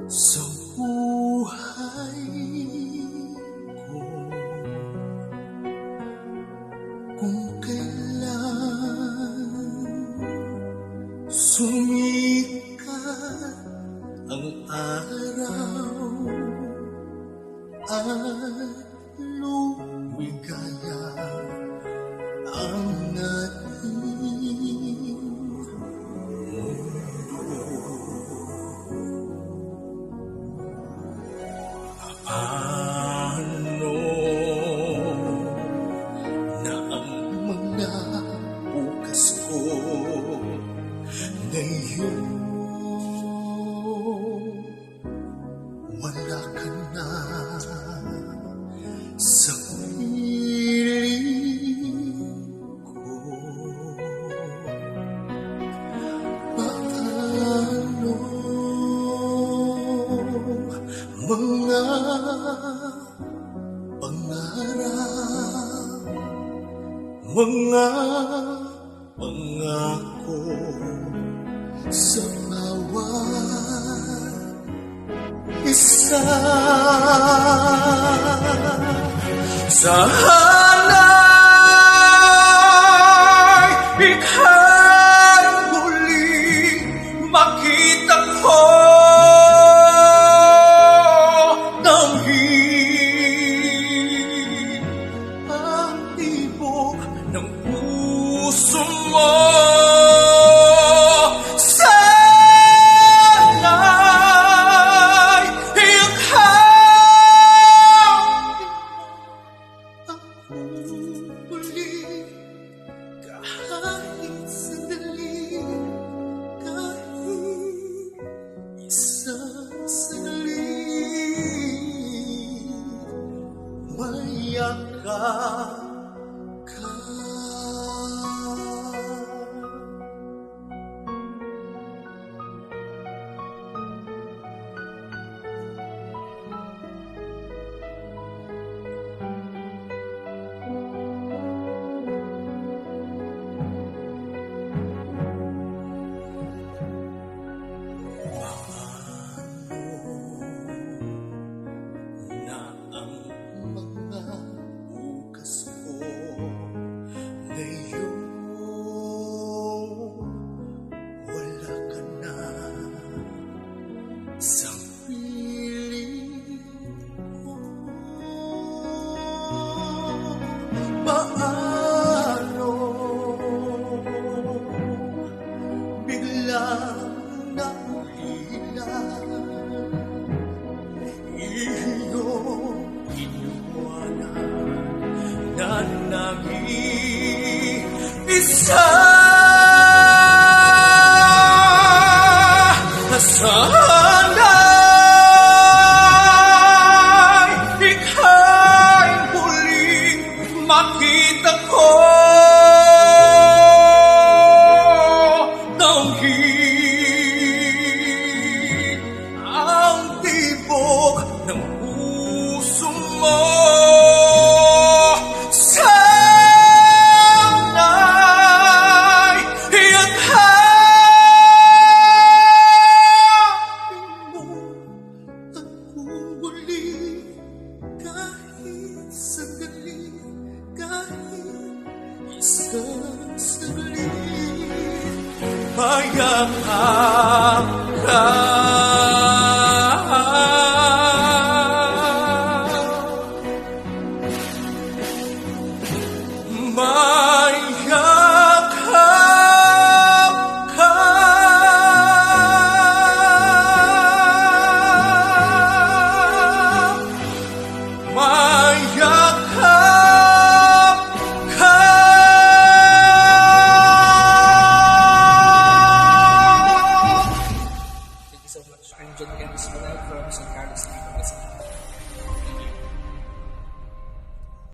sa buhay ko. Kung kailan sumikat ang araw at lumigaya ang ating mundo. Paano na ang mga bukas ko ngayon wala ka na sa piling ko? Paano mga pangarap, mga pangako sa bawat isa? Sana'y ika'y muling makita ko nanghin ang tibok ng puso mo. Kahit sandali, kahit isang sandali, mayakap ka. Sa piling mo, paano biglang naulilan iyong iniwanan na nag-iisa?